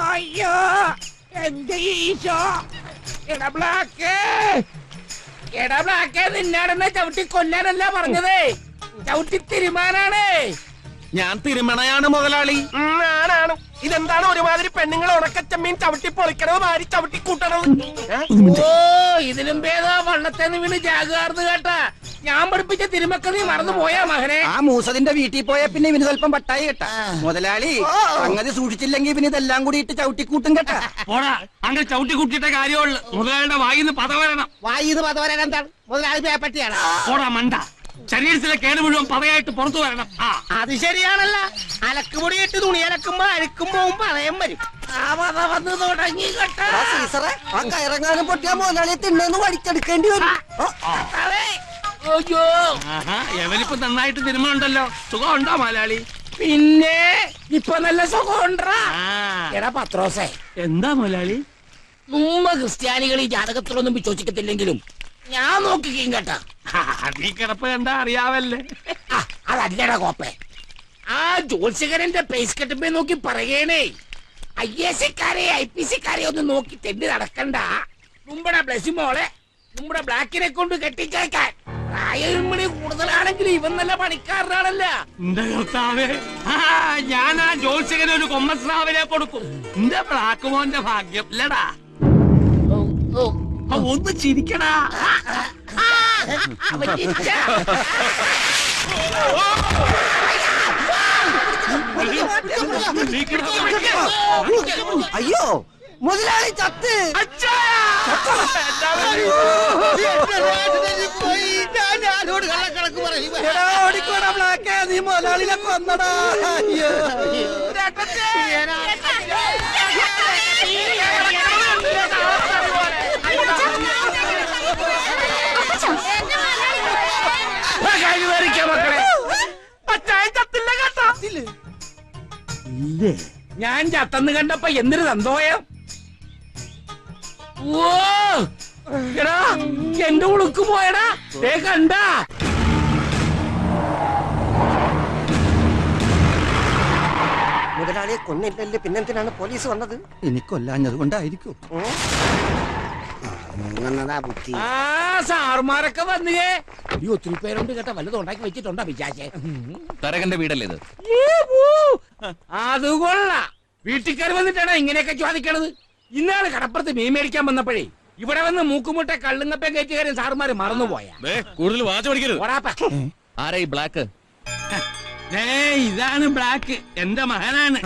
അയ്യോ എന്റെ ഈശോ. എടാ ബ്ലാക്ക്, എടാ ബ്ലാക്ക്, നിന്നാടെന്നെ ചവിട്ടി കൊല്ലാനല്ല പറഞ്ഞതേ, ചവിട്ടി തിരുമാനാണ്. ഞാൻ തിരുമണയാണ് മുതലാളി. ആണാണ്. ഇതെന്താണ് ഒരുമാതിരി പെണ്ണുങ്ങൾ ഉണക്കച്ചമ്മീൻ ചവിട്ടി പൊളിക്കണത് മാരി ചവിട്ടി കൂട്ടണത്? ഓ ഇതിലും ഭേദ വള്ളത്തേന്ന് വീണ് ജാഗാർന്ന് കേട്ടാ. ഞാൻ പഠിപ്പിച്ച തിരുമക്കറി മറന്നു പോയാ മകനെ. ആ മൂസതിന്റെ വീട്ടിൽ പോയ പിന്നെ ഇവന് സ്വല്പം പട്ടായി കേട്ടാ. മുതലാളി സംഗതി സൂക്ഷിച്ചില്ലെങ്കിൽ ഇവന് ഇതെല്ലാം കൂടി ഇട്ട് ചവിട്ടിക്കൂട്ടും കേട്ടാ. പോടാ, അങ്ങനെ ചവിട്ടി കൂട്ടിയിട്ട കാര്യമുള്ളു. മുതലാളിയുടെ വായിന്ന് പത വരണം. വായിന്ന് പത വരാൻ എന്താണ്? മുതലാളി പേപ്പറ്റിയാണ്. പോടാ മണ്ട, ശരീരത്തിലെ കേട് മുഴുവൻ പതയായിട്ട് പുറത്തു വരണം. അത് ശരിയാണല്ല. അലക്കുപൊടി ഇട്ട് തുണി അലക്കുമ്പോ അഴുക്കുമ്പോ പറയാൻ വരും. ആ പത വന്ന് തുടങ്ങി കേട്ടാ. ആ കയറങ്ങാനും പൊട്ടിയാ മുതലാളിയെ തിണ്ണേന്ന് വടിച്ചെടുക്കേണ്ടി വരും. അയ്യോ എവനിപ്പോ നന്നായിട്ട് തിരുമണുണ്ടല്ലോ. സുഖമുണ്ടോ മുതലാളി? പിന്നെ ഇപ്പൊ നല്ല സുഖമുണ്ടാ. എടാ പത്രോസേ, എന്താ മുതലാളി? മുമ്പ് ക്രിസ്ത്യാനികൾ ഈ ജാതകത്തിലൊന്നും വിശ്വസിക്കത്തില്ലെങ്കിലും ഞാൻ നോക്കിക്കും കേട്ടാ. നീ കിടപ്പ് കണ്ടാ അറിയാവല്ലേ. അതല്ലടാ കോപ്പേ, ആ ജോത്സ്യകരന്റെ പേസ് കെട്ടുമ്പോ നോക്കി പറയണേ, IAS-കാരെ IPC-കാരെ ഒന്നും നോക്കി തെണ്ടി നടക്കണ്ട. നമ്മുടെ ബ്ലസ്സിമോളെ നമ്മുടെ ബ്ലാക്കിനെ കൊണ്ട് കെട്ടിച്ചേക്കാൻ. പ്രായം കൂടുതലാണെങ്കിൽ ഇവൻ നല്ല പണിക്കാരനാണല്ല. എന്റെ കർത്താവേ, ഞാൻ ആ ജോത്സ്യകന് ഒരു കൊമ്മസ്രാവിനെ കൊടുക്കും. എന്റെ ബ്ലാക്ക് മോന്റെ ഭാഗ്യം ഇല്ലടാ. ഒന്ന് ചിരിക്കടാ. അയ്യോ മുതലാളി ചത്ത്. ഓടിക്കോടാ ബ്ലാക്ക്, നീ മുതലാളിനെ കൊന്നടാ. അയ്യോ മക്കളെ, ഞാൻ ചത്തന്ന് കണ്ടപ്പോ എന്തൊരു സന്തോഷം. ഓ എടാ എന്റെ ഉളുക്ക് പോയടാ. കണ്ടാ മുതലാളിയെ കൊന്നില്ലല്ലേ, പിന്നെന്തിനാണ് പോലീസ് വന്നത്? എനിക്കൊല്ലാഞ്ഞത് കൊണ്ടായിരിക്കും. ആ സാറുമാരൊക്കെ വന്നേ. ഈ ഒത്തിരി പേരുണ്ട് കേട്ടാ. വല്ലതും ഉണ്ടാക്കി വെച്ചിട്ടുണ്ടോ വിചാരിച്ചേ? തരകന്റെ വീടല്ലേ ഇത്? അത് കൊള്ളാം. വീട്ടിൽ വന്നിട്ടാണ് ഇങ്ങനെയൊക്കെ ചോദിക്കണത്. ഇന്നാള് കടപ്പുറത്ത് മീൻ മേടിക്കാൻ വന്നപ്പോഴേ ഇവിടെ വന്ന് മൂക്കുമുട്ട കള്ളുങ്ങപ്പൻ കയറ്റുകാരൻ സാറുമാര് മറന്നുപോയാ. കൂടുതൽ വാച്ച് പഠിക്കരുത്. ആരാ ഈ ബ്ലാക്ക്? ഇതാണ് ബ്ലാക്ക്, എന്റെ മകനാണ്.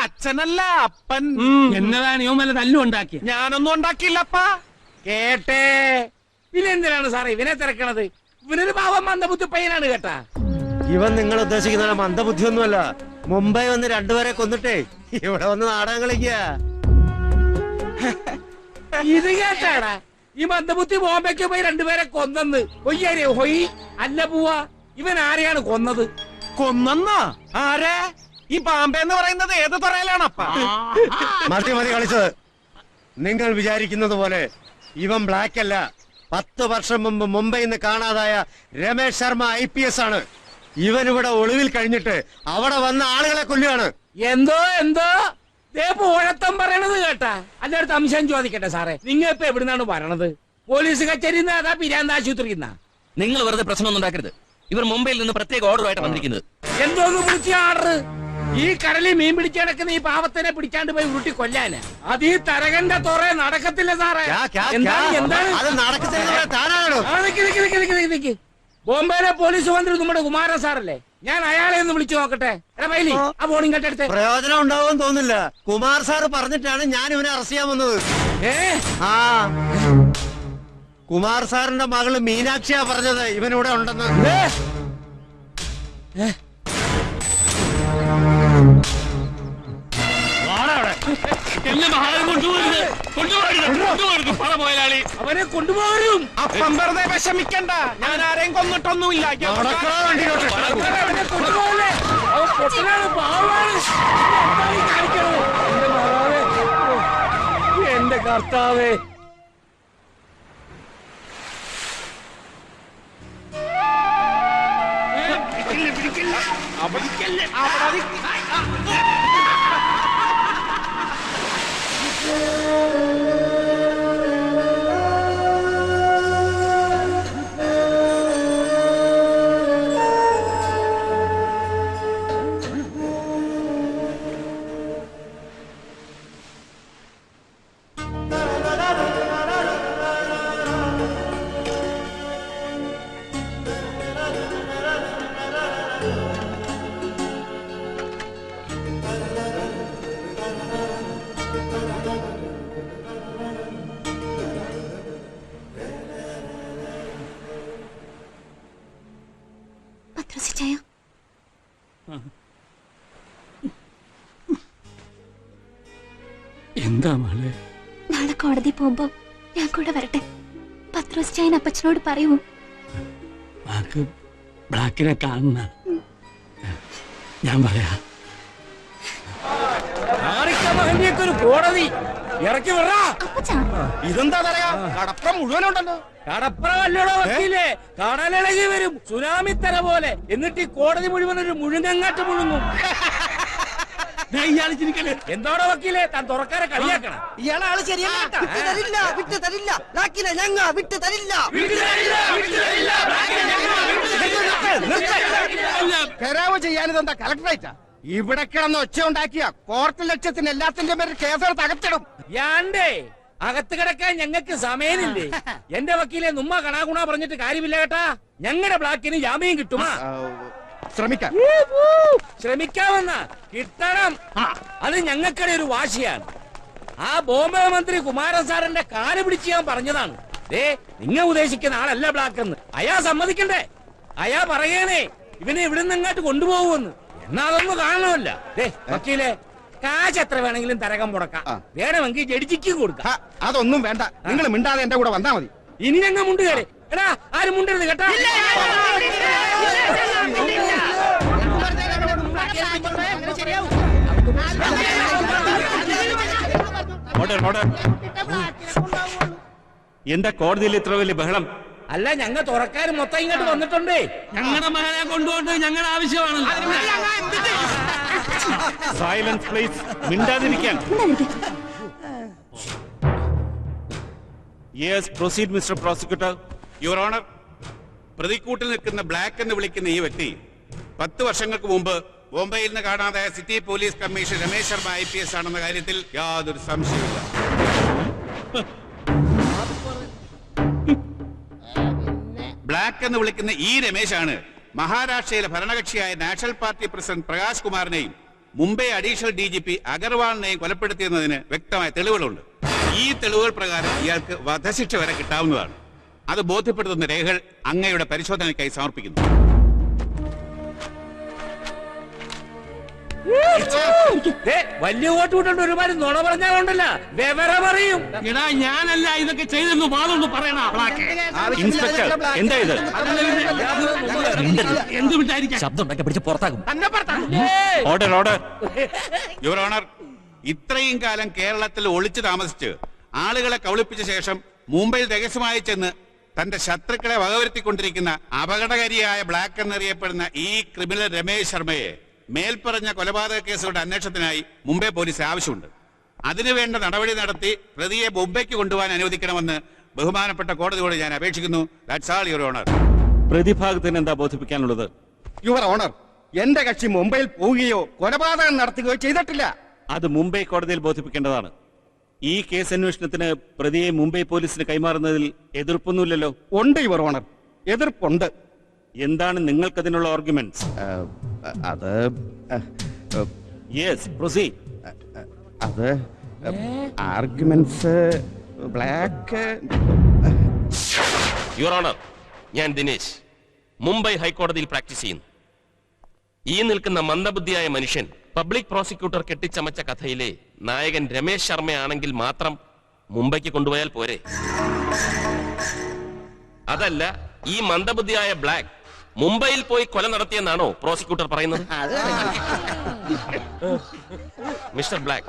അച്ഛനല്ല അപ്പൻ. എന്നതാണ് ഇവൻ വല്ല തല്ലും ഉണ്ടാക്കി? ഞാനൊന്നും ഉണ്ടാക്കിയില്ലപ്പാ. കേട്ടേ. പിന്നെന്തിനാണ് സാറേ ഇവനെ തിരക്കണത്? ഇവനൊരു പാവം മന്ദബുദ്ധി പയ്യനാണ് കേട്ടാ. ഇവൻ നിങ്ങൾ ഉദ്ദേശിക്കുന്ന മന്ദബുദ്ധിയൊന്നുമല്ല. മുംബൈ വന്ന് രണ്ടുപേരെ കൊന്നിട്ടേ ഇവിടെ വന്ന് നാടകം കളിക്കുക. ഇത് കേട്ടാടാ, ഈ മന്ദബുദ്ധി ബോംബെക്ക് പോയി രണ്ടുപേരെ കൊന്നെന്ന്. ഒയ്യാരെ ഹൊയ് അല്ല പോവാ. ഇവൻ ആരെയാണ് കൊന്നത്? കൊന്നെന്നാ? ആരെ? ഈ പാമ്പെന്ന് പറയുന്നത് ഏത് തുറയിലാണപ്പാ? മതി മതി കളിച്ചത്. നിങ്ങൾ വിചാരിക്കുന്നത് പോലെ ഇവൻ ബ്ലാക്ക് അല്ല. 10 വർഷം മുമ്പ് മുംബൈയിൽ നിന്ന് കാണാതായ രമേശ് ശർമ്മ IPS ആണ്. ഇവൻ ഇവിടെ ഒളിവിൽ കഴിഞ്ഞിട്ട് അവിടെ വന്ന ആളുകളെ കൊല്ലുകയാണ്. എന്തോ പോഴത്തം പറയണത് കേട്ടാ. അല്ലടുത്ത് അംശം ചോദിക്കട്ടെ സാറേ, നിങ്ങൾ ഇപ്പൊ എവിടുന്നാണ് പറയണത്? പോലീസ് കച്ചേരി അതാ പിരാന്ത ആശുപത്രി? നിങ്ങൾ വെറുതെ പ്രശ്നമൊന്നും ഉണ്ടാക്കരുത്. ഇവർ മുംബൈയിൽ നിന്ന് പ്രത്യേക ഓർഡറുമായിട്ട് വന്നിരിക്കുന്നത്. എന്തോന്ന് പിടിച്ച ഓർഡർ? ഈ കടലിൽ മീൻ പിടിച്ചു കിടക്കുന്ന ഈ പാവത്തിനെ പിടിച്ചാണ്ട് പോയി ഉരുട്ടി കൊല്ലാന്. അത് ഈ തരകന്റെ തുറ നടക്കത്തില്ല സാറേ. ബോംബെയിലെ പോലീസ് മന്ത്രി നമ്മുടെ കുമാരൻ സാറല്ലേ? ഞാൻ അയാളെ ഒന്ന് വിളിച്ചു നോക്കട്ടെ. എടാ മൈലി, ആ ബോണിംഗ് കട്ടെടുത്ത്. പ്രയോജനം ഉണ്ടാവുമെന്ന് തോന്നില്ല. കുമാർ സാറ് പറഞ്ഞിട്ടാണ് ഞാൻ ഇവനെ അറസ്റ്റ് ചെയ്യാൻ വന്നത്. കുമാർ സാറിന്റെ മകള് മീനാക്ഷിയാ പറഞ്ഞത് ഇവനിവിടെ ഉണ്ടെന്ന്. അവനെ കൊണ്ടുപോകരും. അപ്പം വെറുതെ വിഷമിക്കണ്ട, ഞാൻ ആരെയും കൊന്നിട്ടൊന്നുമില്ല. കൊണ്ടുപോകല്ലേ? അവൻ പൊട്ടനാണ്, പാവാണ്. എന്റെ കർത്താവേ. അവധിക്കല്ലേ പത്രോസിച്ചായ എന്താ മോളെ? നാളെ കോടതി പോകുമ്പോ ഞാൻ കൂടെ വരട്ടെ. പത്രോസിച്ചായൻ അപ്പച്ചനോട് പറയുമോ? വാക്ക് ബ്ലാക്കിനെ കാണുന്ന ഞാൻ പറയാ. ഒരു കോടതി ഇറക്കി വിടാ. അപ്പച്ചാ ഇതെന്താ പറയാ കടപ്പുറം മുഴുവനുണ്ടല്ലോ. കടപ്പുറമല്ലോടോ വക്കീലേ, കടലിളകി വരും സുനാമി തര പോലെ. എന്നിട്ട് ഈ കോടതി മുഴുവൻ ഒരു മുഴുങ്ങങ്ങാറ്റ് മുഴുങ്ങും. ഇയാൾ ചിരിക്കല് എന്തോടോ വക്കീലേ, താൻ തുറക്കാരെ കളിയാക്കണം. ഇയാളെ ആള് ശരിയല്ല. വിട്ടു തരില്ല ബ്ലാക്കിനെ ഞങ്ങ വിട്ടു തരില്ല. കരാവ് ചെയ്യാനിതെന്താ കളക്ടറേറ്റാ? ഇവിടെ കിടന്ന് ഒച്ച ഉണ്ടാക്കിയ കോർട്ട് ലക്ഷ്യത്തിന് എല്ലാത്തിന്റെ പേരിൽ കേസെടുത്ത് അകത്തിടും. യാണ്ടേ അകത്ത് കിടക്കാൻ ഞങ്ങൾക്ക് സമയമില്ലേ? എന്റെ വക്കീലെ നുമ്മ കണാകുണ പറഞ്ഞിട്ട് കാര്യമില്ല കേട്ടാ. ഞങ്ങളുടെ ബ്ലാക്കിന് ജാമ്യം കിട്ടുമാ? ശ്രമിക്കാം. ശ്രമിക്കാമെന്ന കിട്ടണം. അത് ഞങ്ങൾക്കിടെ ഒരു വാശിയാണ്. ആ ബോംബെ മന്ത്രി കുമാരൻ സാറിന്റെ കാല് പിടിച്ച് ഞാൻ പറഞ്ഞതാണ്. നിങ്ങൾ ഉദ്ദേശിക്കുന്ന ആളല്ല ബ്ലാക്ക് എന്ന്. അയാ സമ്മതിക്കണ്ടേ? അയാ പറയണേ ഇവനെ ഇവിടുന്ന് അങ്ങോട്ട് കൊണ്ടുപോകുമെന്ന്. എന്നാ അതൊന്നും കാണണമല്ല. വക്കീലെ, കാശ് എത്ര വേണമെങ്കിലും തരകം മുടക്കാം. വേണമെങ്കിൽ ജഡ്ജിക്ക് കൊടുക്കാം. അതൊന്നും വേണ്ട, നിങ്ങൾ മിണ്ടാതെ എന്റെ കൂടെ വന്നാ മതി. ഇനി ഞങ്ങൾ മുണ്ടുകയറി. എടാ ആരും മുണ്ടരുത് കേട്ടാ. എന്താ കോടതിയിൽ ഇത്ര വലിയ ബഹളം? അല്ല, ഞങ്ങൾ തുറക്കാരും മൊത്തം ഇങ്ങോട്ട് വന്നിട്ടുണ്ടേ. ഞങ്ങളുടെ മകനെ കൊണ്ടുപോയിട്ട് ഞങ്ങളുടെ ആവശ്യമാണല്ലോ. സൈലൻസ് പ്ലീസ്, മിണ്ടാതിരിക്കാൻ. Yes, proceed mister prosecutor. Your honour, പ്രതിക്കൂട്ടിൽ നിൽക്കുന്ന ബ്ലാക്ക് എന്ന് വിളിക്കുന്ന ഈ വ്യക്തി 10 വർഷങ്ങൾക്ക് മുമ്പ് ബോംബെയിൽ നിന്ന് കാണാതായ city police commissioner Ramesh Sharma IPS ആണെന്ന കാര്യത്തിൽ യാതൊരു സംശയമില്ല. ബ്ലാക്ക് എന്ന് വിളിക്കുന്ന ഈ രമേശാണ് മഹാരാഷ്ട്രയിലെ ഭരണകക്ഷിയായ നാഷണൽ പാർട്ടി പ്രസിഡന്റ് പ്രകാശ് കുമാറിനെയും മുംബൈ അഡീഷണൽ DGP അഗർവാളിനെയും കൊലപ്പെടുത്തിയെന്നതിന് വ്യക്തമായ തെളിവുകളുണ്ട്. ഈ തെളിവുകൾ പ്രകാരം ഇയാൾക്ക് വധശിക്ഷ വരെ കിട്ടാവുന്നതാണ്. അത് ബോധ്യപ്പെടുത്തുന്ന രേഖകൾ അങ്ങയുടെ പരിശോധനയ്ക്കായി സമർപ്പിക്കുന്നു. വലിയ വോട്ട് വിട്ടുണ്ട് ഒരുപാട് നുണ പറഞ്ഞാലുണ്ടല്ല വിവരം പറയും. എടാ ഞാനല്ല ഇതൊക്കെ ചെയ്തെന്ന് വാദമൊന്ന് പറയണ. ഇൻസ്പെക്ടർ, എന്താ ഇത്? എന്ത് വിട്ടായിരിക്കാം? ശബ്ദം ഉണ്ടാക്കി പിടിച്ച് പുറത്താകും. Order, order. യുവർ ഓണർ, ഇത്രയും കാലം കേരളത്തിൽ ഒളിച്ചു താമസിച്ച് ആളുകളെ കബളിപ്പിച്ച ശേഷം മുംബൈയിൽ രഹസ്യമായി ചെന്ന് തന്റെ ശത്രുക്കളെ വകവരുത്തിക്കൊണ്ടിരിക്കുന്ന അപകടകാരിയായ ബ്ലാക്ക് എന്നറിയപ്പെടുന്ന ഈ ക്രിമിനൽ രമേശ് ശർമ്മയെ മേൽപ്പറഞ്ഞ കൊലപാതക കേസുകളുടെ അന്വേഷണത്തിനായി മുംബൈ പോലീസ് ആവശ്യമുണ്ട്. അതിനുവേണ്ട നടപടി നടത്തി പ്രതിയെ മുംബൈക്ക് കൊണ്ടുപോകാൻ അനുവദിക്കണമെന്ന് ബഹുമാനപ്പെട്ട കോടതിയോട് ഞാൻ അപേക്ഷിക്കുന്നു. That's all your honour. പ്രതിഭാഗത്തിന് എന്താ ബോധിപ്പിക്കാനുള്ളത്? യുവർ ഓണർ, എന്റെ കക്ഷി മുംബൈയിൽ പോവുകയോ കൊലപാതകം നടത്തുകയോ ചെയ്തിട്ടില്ല. അത് മുംബൈ കോടതിയിൽ ബോധിപ്പിക്കേണ്ടതാണ്. ഈ കേസ് അന്വേഷണത്തിന് പ്രതിയെ മുംബൈ പോലീസിന് കൈമാറുന്നതിൽ എതിർപ്പൊന്നുമില്ലല്ലോ? ഉണ്ട് യുവർ ഓണർ, എതിർപ്പുണ്ട്. എന്താണ് നിങ്ങൾക്കതിനുള്ള ആർഗ്യുമെന്റ്സ്? അത് യെസ്, പ്രൊസീഡ്. അത് ആർഗ്യുമെന്റ്സ് ബ്ലാക്ക്. യുവർ ഓണർ, ഞാൻ ദിനേശ്, മുംബൈ ഹൈക്കോടതിയിൽ പ്രാക്ടീസ് ചെയ്യുന്നു. ഈ നിൽക്കുന്ന മന്ദബുദ്ധിയായ മനുഷ്യൻ പബ്ലിക് പ്രോസിക്യൂട്ടർ കെട്ടിച്ചമച്ച കഥയിലെ നായകൻ രമേശ് ശർമ്മയാണെങ്കിൽ മാത്രം മുംബൈക്ക് കൊണ്ടുപോയാൽ പോരെ? അതല്ല, ഈ മന്ദബുദ്ധിയായ ബ്ലാക്ക് മുംബൈയിൽ പോയി കൊല നടത്തിയെന്നാണോ പ്രോസിക്യൂട്ടർ പറയുന്നത്? മിസ്റ്റർ ബ്ലാക്ക്,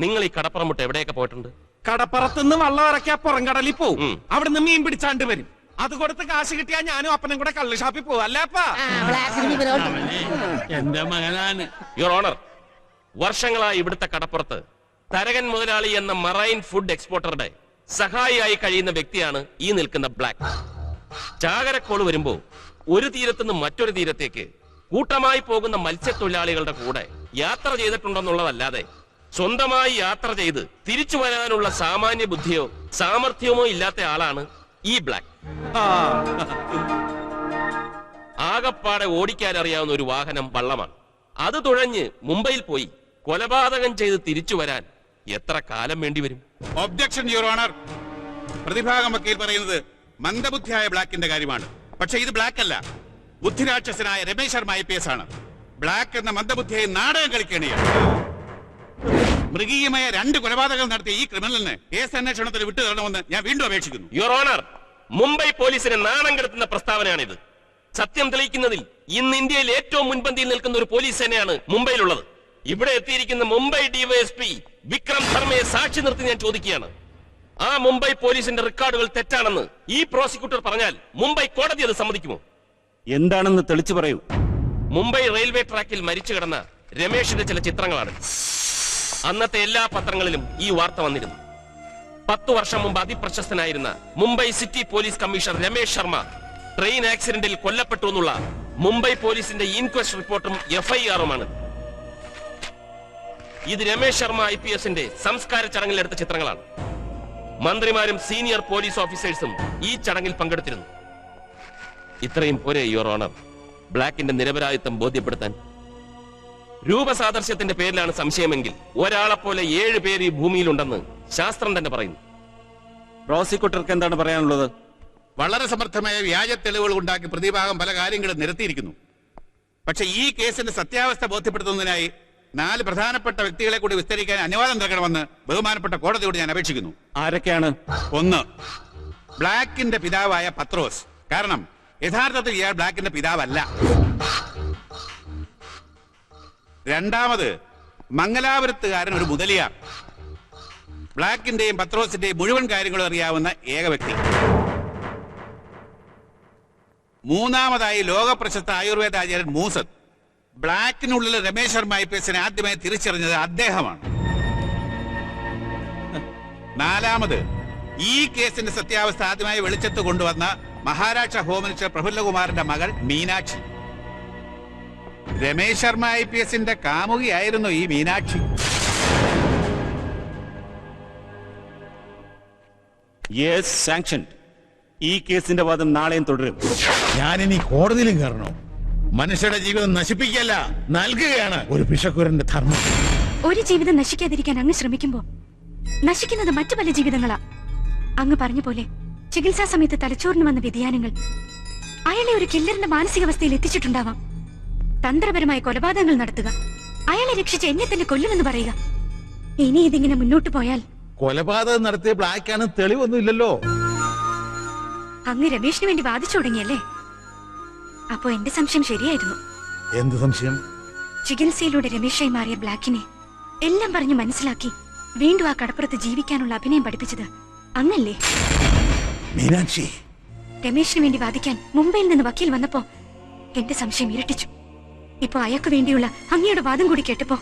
നിങ്ങൾ ഈ കടപ്പുറം വിട്ട് എവിടെയൊക്കെ പോയിട്ടുണ്ട്? കടപ്പുറത്തുനിന്ന് വള്ളം ഇറക്കിയ പുറംകടലിൽ പോവും. അവിടുന്ന് മീൻ പിടിച്ചാണ്ട് വരും. അത് കൊടുത്ത് കാശ് കിട്ടിയാ ഞാനും അപ്പനും കൂടെ കള്ള് ഷാപ്പിൽ പോവാ അല്ലേ അപ്പാ? എന്റെ മകനാണ്. യുവർ ഓണർ, വർഷങ്ങളായി ഇവിടുത്തെ കടപ്പുറത്ത് തരകൻ മുതലാളി എന്ന മറൈൻ ഫുഡ് എക്സ്പോർട്ടറുടെ സഹായിയായി കഴിയുന്ന വ്യക്തിയാണ് ഈ നിൽക്കുന്ന ബ്ലാക്ക്. ചാകരക്കോള് വരുമ്പോ ഒരു തീരത്തുനിന്ന് മറ്റൊരു തീരത്തേക്ക് കൂട്ടമായി പോകുന്ന മത്സ്യത്തൊഴിലാളികളുടെ കൂടെ യാത്ര ചെയ്തിട്ടുണ്ടെന്നുള്ളതല്ലാതെ സ്വന്തമായി യാത്ര ചെയ്ത് തിരിച്ചു വരാനുള്ള സാമാന്യ ബുദ്ധിയോ സാമർഥ്യമോ ഇല്ലാത്ത ആളാണ് ഈ ബ്ലാക്ക്. ആകപ്പാടെ ഓടിക്കാൻ അറിയാവുന്ന ഒരു വാഹനം വള്ളമാണ്. അത് തുഴഞ്ഞ് മുംബൈയിൽ പോയി കൊലപാതകം ചെയ്ത് തിരിച്ചു വരാൻ എത്ര കാലം വേണ്ടിവരും? Objection your honour. പ്രതിഭാഗം വക്കീൽ പറയുന്നത് മന്ദബുദ്ധിയായ ബ്ലാക്കിന്റെ കാര്യമാണ്. പക്ഷെ ഇത് ബ്ലാക്ക് അല്ല, ബുദ്ധിരാക്ഷസനായ രമേശ് ശർമ്മ IPS ആണ്. ബ്ലാക്ക് എന്ന മന്ദബുദ്ധിയെ നാടകം കളിക്കുകയാണ്. മൃഗീയമായ 2 കൊലപാതകങ്ങൾ നടത്തിയ ഈ ക്രിമിനലിന് കേസ് അന്വേഷണത്തിന് വിട്ടു തരണമെന്ന് ഞാൻ വീണ്ടും അപേക്ഷിക്കുന്നു. യുവർ ഓണർ, മുംബൈ പോലീസിനെ നാണം കെടുത്തുന്ന പ്രസ്താവനയാണിത്. സത്യം തെളിയിക്കുന്നതിൽ ഇന്ന് ഇന്ത്യയിൽ ഏറ്റവും മുൻപന്തിയിൽ നിൽക്കുന്ന ഒരു പോലീസ് സേനയാണ് മുംബൈയിലുള്ളത്. ഇവിടെ എത്തിയിരിക്കുന്ന മുംബൈ DYSP വിക്രം ശർമ്മയെ സാക്ഷി നിർത്തി ഞാൻ ചോദിക്കുകയാണ്, ആ മുംബൈ പോലീസിന്റെ റെക്കോർഡുകൾ തെറ്റാണെന്ന് ഈ പ്രോസിക്യൂട്ടർ പറഞ്ഞാൽ മുംബൈ കോടതി അത് സമ്മതിക്കുമോ? എന്താണെന്ന് തെളിച്ചു പറയൂ. മുംബൈ റെയിൽവേ ട്രാക്കിൽ മരിച്ചു കിടന്ന രമേഷിന്റെ ചില ചിത്രങ്ങളാണ്. അന്നത്തെ എല്ലാ പത്രങ്ങളിലും ഈ വാർത്ത വന്നിരുന്നു. 10 വർഷം മുമ്പ് അതിപ്രശസ്തനായിരുന്ന Mumbai city police commissioner Ramesh Sharma train ആക്സിഡന്റിൽ കൊല്ലപ്പെട്ടു എന്നുള്ള മുംബൈ പോലീസിന്റെ ഇൻക്വസ്റ്റ് റിപ്പോർട്ടും FIR-ഉമാണ്. ഇത് രമേശ് ശർമ്മ IPSന്റെ സംസ്കാര ചടങ്ങിൽ എടുത്ത ചിത്രങ്ങളാണ്. മന്ത്രിമാരും സീനിയർ പോലീസ് ഓഫീസേഴ്സും ഈ ചടങ്ങിൽ പങ്കെടുത്തിരുന്നു. ഇത്രയും പോരെ യുവർ ഓണർ ബ്ലാക്കിന്റെ നിരപരാധിത്വം ബോധ്യപ്പെടുത്താൻ? രൂപസാദർശ്യത്തിന്റെ പേരിലാണ് സംശയമെങ്കിൽ ഒരാളെപ്പോലെ 7 പേര് ഈ ഭൂമിയിലുണ്ടെന്ന് ശാസ്ത്രം തന്നെ പറയുന്നു. പ്രോസിക്യൂട്ടർക്ക് എന്താണ് പറയാനുള്ളത്? വളരെ സമർത്ഥമായ വ്യാജ തെളിവുകൾ ഉണ്ടാക്കി പ്രതിഭാഗം പല കാര്യങ്ങളും നിരത്തിയിരിക്കുന്നു. പക്ഷെ ഈ കേസിന്റെ സത്യാവസ്ഥ ബോധ്യപ്പെടുത്തുന്നതിനായി 4 പ്രധാനപ്പെട്ട വ്യക്തികളെ കൂടി വിസ്തരിക്കാൻ അനുവാദം നൽകണമെന്ന് ബഹുമാനപ്പെട്ട കോടതിയോട് ഞാൻ അപേക്ഷിക്കുന്നു. ആരൊക്കെയാണ്? 1, ബ്ലാക്കിന്റെ പിതാവായ പത്രോസ്. കാരണം യഥാർത്ഥത്തിൽ ഇയാൾ ബ്ലാക്കിന്റെ പിതാവല്ല. 2, മംഗലാപുരത്തുകാരൻ ഒരു മുതലിയാർ. ബ്ലാക്കിന്റെയും പത്രോസിന്റെയും മുഴുവൻ കാര്യങ്ങളും അറിയാവുന്ന ഏക വ്യക്തി. 3, ലോകപ്രശസ്ത ആയുർവേദ ആചാര്യൻ മൂസത്ത്. ബ്ലാക്കിനുള്ളിൽ രമേശ് ശർമ്മ IPSനെ ആദ്യമായി തിരിച്ചറിഞ്ഞത് അദ്ദേഹമാണ്. 4, ഈ കേസിന്റെ സത്യാവസ്ഥ ആദ്യമായി വെളിച്ചത്ത് കൊണ്ടുവന്ന മഹാരാഷ്ട്ര ഹോം മിനിസ്റ്റർ പ്രഫുല്ലകുമാറിന്റെ മകൾ മീനാക്ഷി. രമേശ് ശർമ്മ IPSന്റെ കാമുകിയായിരുന്നു ഈ മീനാക്ഷി. Yes, sanction. ഈ കേസിന്റെ വാദം നാളെയും തുടരും. ഞാനിനി കോടതിയിലും കയറണോ? മനുഷ്യരുടെ ജീവിതം നശിപ്പിക്കല്ല, നൽകുകയാണ് ഒരു പിശക്കുരന്റെ ധർമ്മം. ഒരു ജീവിതം നശിക്കാതിരിക്കാൻ അങ്ങ് ശ്രമിക്കുമ്പോ നശിക്കുന്നത് മറ്റു പല ജീവിതങ്ങളാ. അങ്ങ് പറഞ്ഞ പോലെ ചികിത്സാ സമയത്ത് തലച്ചോറിന് വന്ന വ്യതിയാനങ്ങൾ അയാളെ ഒരു കില്ലറിന്റെ മാനസികാവസ്ഥയിൽ എത്തിച്ചിട്ടുണ്ടാവാം. തന്ത്രപരമായ കൊലപാതകങ്ങൾ നടത്തുക, അയാളെ രക്ഷിച്ച് എന്നെ തന്നെ കൊല്ലുമെന്ന് പറയുക. ഇനി ഇതിങ്ങനെ മുന്നോട്ട് പോയാൽ കൊലപാതകം നടത്തിയ ബ്ലാക്കാണ് തെളിവൊന്നുമില്ലല്ലോ. അങ്ങ് രമേശിന് വേണ്ടി വാദിച്ചു തുടങ്ങിയല്ലേ? അപ്പോ എന്റെ സംശയം ശരിയായിരുന്നു. എന്ത് സംശയം? ചികിത്സയിലൂടെ രമേശായി മാറിയ ബ്ലാക്കിനെ എല്ലാം പറഞ്ഞു മനസ്സിലാക്കി വീണ്ടും ആ കടപ്പുറത്ത് ജീവിക്കാനുള്ള അഭിനയം പഠിപ്പിച്ചത് അങ്ങല്ലേ? മീനാക്ഷി, രമേശിന് വേണ്ടി വാദിക്കാൻ മുംബൈയിൽ നിന്ന് വക്കീൽ വന്നപ്പോ എന്റെ സംശയം ഇരട്ടിച്ചു. ഇപ്പൊ അയാൾക്ക് വേണ്ടിയുള്ള അങ്ങയുടെ വാദം കൂടി കേട്ടപ്പോ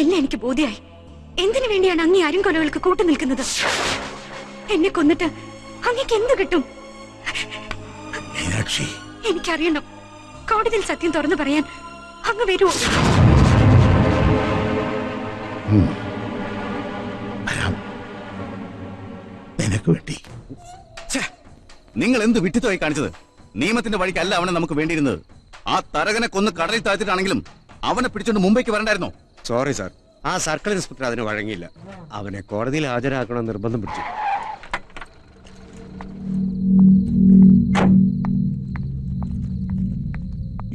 എല്ലാം എനിക്ക് ബോധ്യായി. എന്തിനു വേണ്ടിയാണ് അങ്ങേ അരുംകൊലകൾക്ക് കൂട്ടു നിൽക്കുന്നത്? എന്നെ കൊന്നിട്ട് അങ്ങേക്ക് എന്ത് കിട്ടും? മീനാക്ഷി, എനിക്കറിയണം. കോടതിയിൽ സത്യം തുറന്നു പറയാൻ അങ്ങ് വരുമോ? നിനക്ക് വേണ്ടി. നിങ്ങൾ എന്ത് വിട്ടിത്തമായി കാണിച്ചത്? നിയമത്തിന്റെ വഴിക്കല്ല അവനെ നമുക്ക് വേണ്ടിയിരുന്നത്. ആ തരകനെ കൊന്ന് കടലിൽ താഴ്ത്തിട്ടാണെങ്കിലും അവനെ പിടിച്ചോണ്ട് മുംബൈക്ക് വരണ്ടായിരുന്നോ? സോറി സാർ, ആ സർക്കിൾ ഇൻസ്പെക്ടർ അതിന് വഴങ്ങിയില്ല. അവനെ കോടതിയിൽ ഹാജരാക്കണം നിർബന്ധം പിടിച്ചു.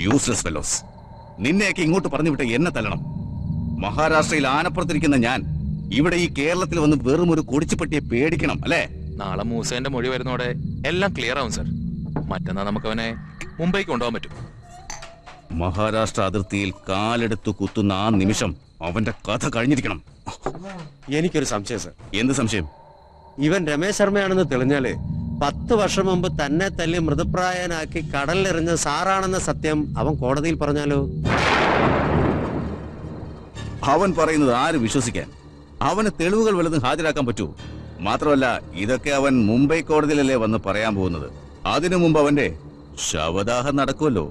യൂസ്ലെസ് ഫെലോസ്, നിന്നെയൊക്കെ ഇങ്ങോട്ട് പറഞ്ഞു വിട്ട എന്നെ തല്ലണം. മഹാരാഷ്ട്രയിൽ ആനപ്പുറത്തിരിക്കുന്ന ഞാൻ ഇവിടെ ഈ കേരളത്തിൽ വന്ന് വെറും ഒരു കുടിച്ചുപെട്ടിയെ പേടിക്കണം അല്ലേ? നാളെ മൂസേന്റെ മൊഴി വരുന്നോടെ എല്ലാം ക്ലിയർ ആവും സർ. മറ്റന്നാ നമുക്ക് അവനെ മുംബൈക്ക് കൊണ്ടുപോകാൻ പറ്റും. മഹാരാഷ്ട്ര അതിർത്തിയിൽ കാലെടുത്തു കുത്തുന്ന ആ നിമിഷം അവന്റെ കഥ കഴിഞ്ഞിരിക്കണം. എനിക്കൊരു സംശയം സാർ. എന്ത് സംശയം? ഇവൻ രമേശ് ശർമ്മയാണെന്ന് തെളിഞ്ഞാല് 10 വർഷം മുമ്പ് തന്നെ തല്ലി മൃതപ്രായനാക്കി കടലിലെറിഞ്ഞ സാറാണെന്ന സത്യം അവൻ കോടതിയിൽ പറഞ്ഞാലോ? അവൻ പറയുന്നത് ആര് വിശ്വസിക്കാൻ? അവന് തെളിവുകൾ വലുതും ഹാജരാക്കാൻ പറ്റൂ. മാത്രമല്ല ഇതൊക്കെ അവൻ മുംബൈ കോടതിയിലല്ലേ വന്ന് പറയാൻ പോകുന്നത്. അതിനു മുമ്പ് അവന്റെ ശവദാഹം നടക്കുമല്ലോ.